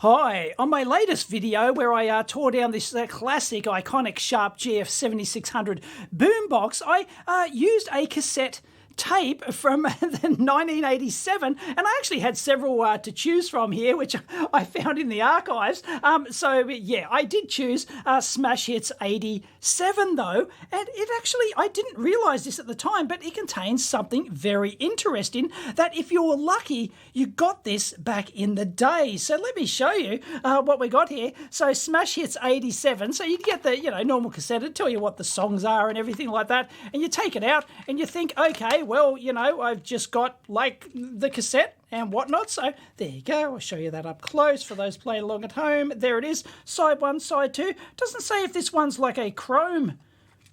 Hi, on my latest video where I tore down this classic iconic Sharp GF 7600 boombox, I used a cassette tape from the 1987, and I actually had several to choose from here, which I found in the archives. So yeah, I did choose Smash Hits 87 though, and it actually, I didn't realise this at the time, but it contains something very interesting that if you were lucky, you got this back in the day. So let me show you what we got here. So Smash Hits 87, so you get the, normal cassette, it'll tell you what the songs are and everything like that, and you take it out and you think, okay, well, I've just got like the cassette and whatnot. So there you go. I'll show you that up close for those playing along at home. There it is. Side 1, side 2. Doesn't say if this one's like a chrome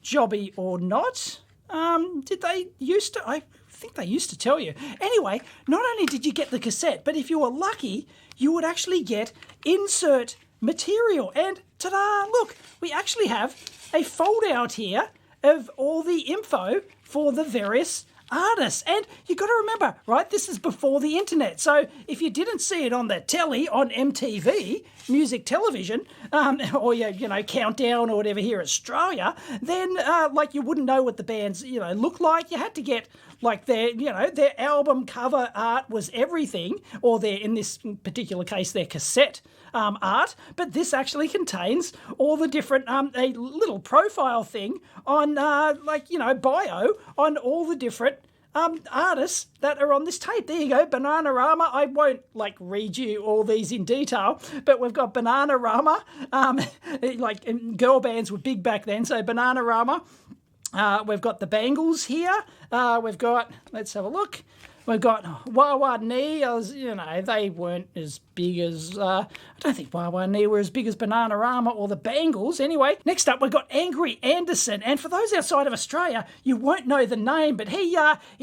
jobby or not. Did they used to? I think they used to tell you. Anyway, not only did you get the cassette, but if you were lucky, you would actually get insert material. And ta-da, look, we actually have a fold out here of all the info for the various artists. And you got to remember, right, this is before the internet. So if you didn't see it on the telly, on MTV, music television, or Countdown or whatever here in Australia, then you wouldn't know what the bands, look like. You had to get like their album cover art was everything, or in this particular case, their cassette art. But this actually contains all the different, a little profile thing on, bio on all the different artists that are on this tape. There you go, Bananarama. I won't read you all these in detail, but we've got Bananarama, girl bands were big back then, so Bananarama. We've got the Bangles here. We've got, let's have a look. We've got Wa Nee. They weren't as big as, I don't think Wa Nee were as big as Bananarama or the Bangles. Anyway, next up we've got Angry Anderson. And for those outside of Australia, you won't know the name, but he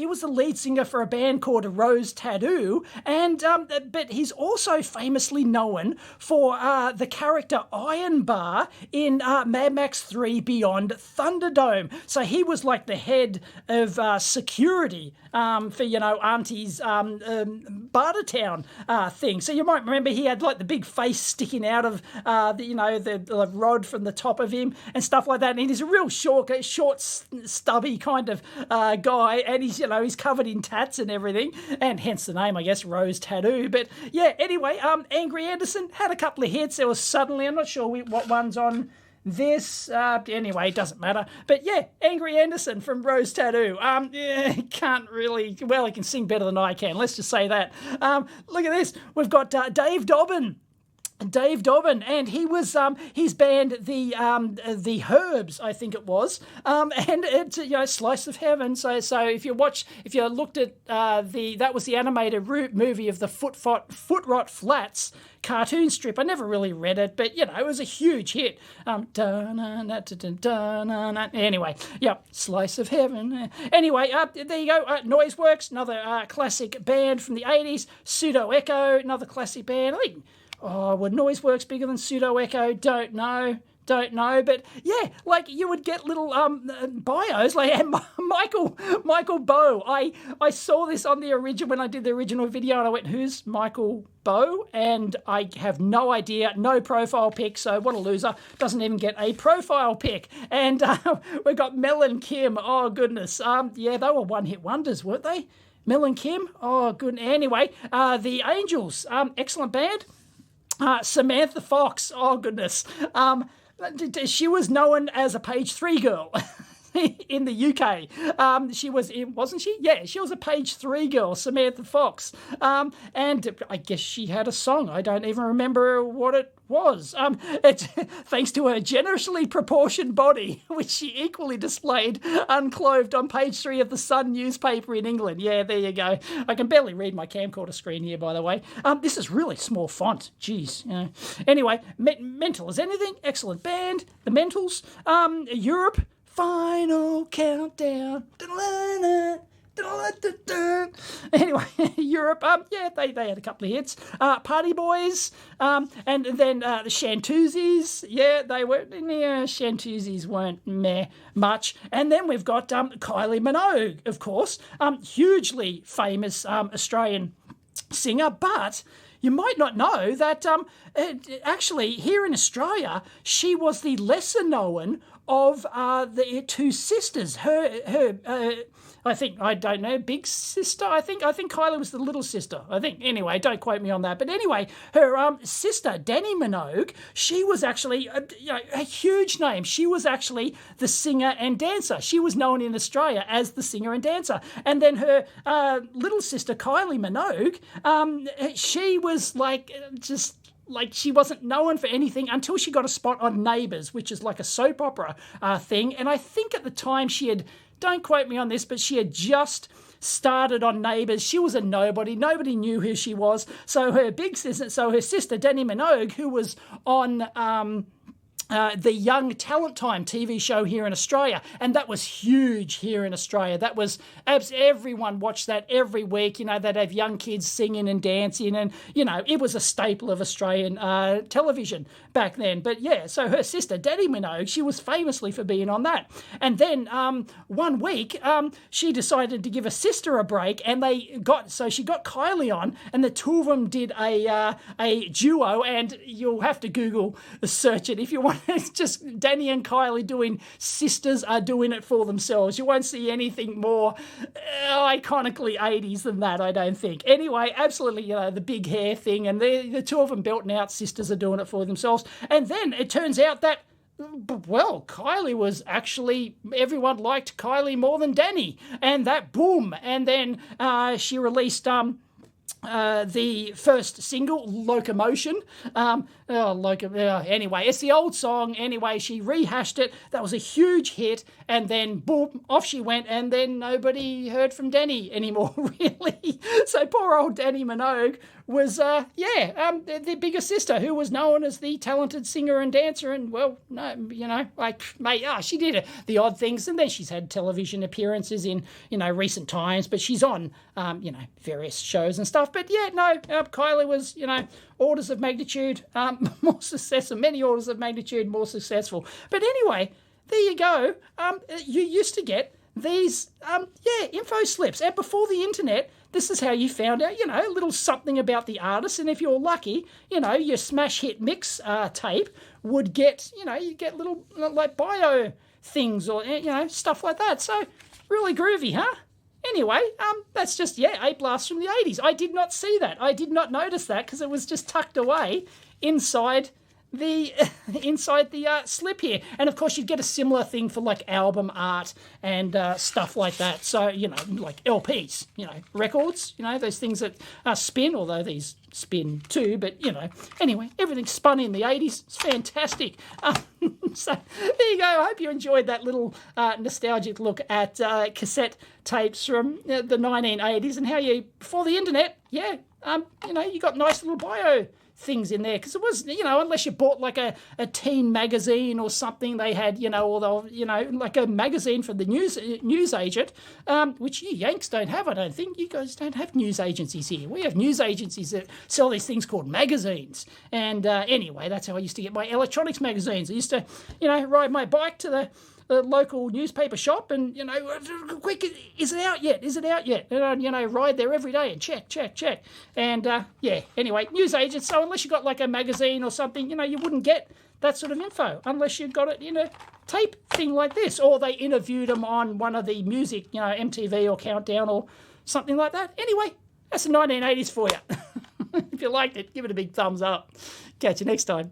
was the lead singer for a band called Rose Tattoo. And but he's also famously known for the character Iron Bar in Mad Max 3 Beyond Thunderdome. So he was like the head of security for, Auntie's Bartertown thing. So you might remember he had like the big face sticking out of the rod from the top of him and stuff like that. And he's a real short, stubby kind of guy, and he's covered in tats and everything, and hence the name, I guess, Rose Tattoo. But yeah, anyway, Angry Anderson had a couple of hits. There was Suddenly, I'm not sure what one's on this, anyway, it doesn't matter. But yeah, Angry Anderson from Rose Tattoo. Can't really, well, he can sing better than I can. Let's just say that. Look at this. We've got Dave Dobbyn. And he was his band the Herbs, I think it was, and it's Slice of Heaven. So if you looked at that was the animated movie of the Foot Rot Flats cartoon strip. I never really read it, but it was a huge hit. Anyway, Slice of Heaven. Anyway, there you go. Noiseworks, another classic band from the 80s. Psuedo Echo, another classic band. Were Noiseworks bigger than Psuedo Echo? Don't know. But yeah, you would get little bios, and Michael Bow. I saw this on the original when I did the original video, and I went, "Who's Michael Bow?" And I have no idea, no profile pic. So what a loser! Doesn't even get a profile pic. And we've got Mel Kim. Oh goodness, they were one-hit wonders, weren't they? Mel Kim. Oh good. Anyway, the Angels. Excellent band. Samantha Fox, oh goodness. She was known as a page 3 girl in the UK. She was, wasn't she? Yeah, she was a page 3 girl, Samantha Fox. And I guess she had a song. I don't even remember what it was. It's thanks to her generously proportioned body, which she equally displayed unclothed on page 3 of the Sun newspaper in England. Yeah, there you go. I can barely read my camcorder screen here, by the way. This is really small font. Jeez. Anyway, Mental as Anything, excellent band. The Mentals. Europe, Final Countdown. Anyway, Europe, they had a couple of hits. Party Boys, and then the Chantoozies, Chantoozies weren't meh much. And then we've got Kylie Minogue, of course, hugely famous Australian singer, but you might not know that actually here in Australia, she was the lesser known of the two sisters. I don't know, big sister. I think Kylie was the little sister. I think, anyway, don't quote me on that. But anyway, her sister Danny Minogue, she was actually a huge name. She was actually the singer and dancer. She was known in Australia as the singer and dancer. And then her little sister Kylie Minogue, she was she wasn't known for anything until she got a spot on Neighbours, which is like a soap opera thing. And I think at the time she had, don't quote me on this, but she had just started on Neighbours. She was a nobody. Nobody knew who she was. So her sister Danny Minogue, who was on the Young Talent Time TV show here in Australia, and that was huge here in Australia. That was, everyone watched that every week. They'd have young kids singing and dancing, and it was a staple of Australian television back then. But yeah, so her sister Danny Minogue, she was famously for being on that. And then one week she decided to give her sister a break, and she got Kylie on, and the two of them did a duo, and you'll have to Google search it if you want. It's just Danny and Kylie doing Sisters Are Doing It For Themselves. You won't see anything more iconically 80s than that, I don't think. Anyway, absolutely, the big hair thing, and the two of them belting out Sisters Are Doing It For Themselves. And then it turns out that, well, Kylie was actually, everyone liked Kylie more than Danny. And that, boom. And then she released the first single, Locomotion. Anyway, it's the old song. Anyway, she rehashed it. That was a huge hit. And then, boom, off she went. And then nobody heard from Danny anymore, really. So poor old Danny Minogue was, the bigger sister, who was known as the talented singer and dancer. And, well, she did the odd things. And then she's had television appearances in, recent times. But she's on, various shows and stuff. But, Kylie was, orders of magnitude more successful, many orders of magnitude more successful. But anyway, there you go. You used to get these, info slips. And before the internet, this is how you found out, a little something about the artist. And if you're lucky, your smash hit mix tape would get, you get little like bio things or, stuff like that. So really groovy, huh? Anyway, that's just, A Blast from the 80s. I did not see that. I did not notice that because it was just tucked away inside the slip here. And of course you'd get a similar thing for like album art and stuff like that. So, like LPs, records, those things that spin, although these spin too, but anyway, everything spun in the 80s. It's fantastic. So there you go. I hope you enjoyed that little nostalgic look at cassette tapes from the 1980s and how before the internet, you got nice little bio things in there, because it was, unless you bought like a teen magazine or something, they had, like a magazine from the news agent, which you Yanks don't have, I don't think. You guys don't have news agencies here. We have news agencies that sell these things called magazines. And anyway, that's how I used to get my electronics magazines. I used to, ride my bike to the local newspaper shop and, quick, is it out yet? Is it out yet? And I'd, ride there every day and check. And, anyway, news agents, so unless you got like a magazine or something, you wouldn't get that sort of info unless you got it in a tape thing like this, or they interviewed them on one of the music, MTV or Countdown or something like that. Anyway, that's the 1980s for you. If you liked it, give it a big thumbs up. Catch you next time.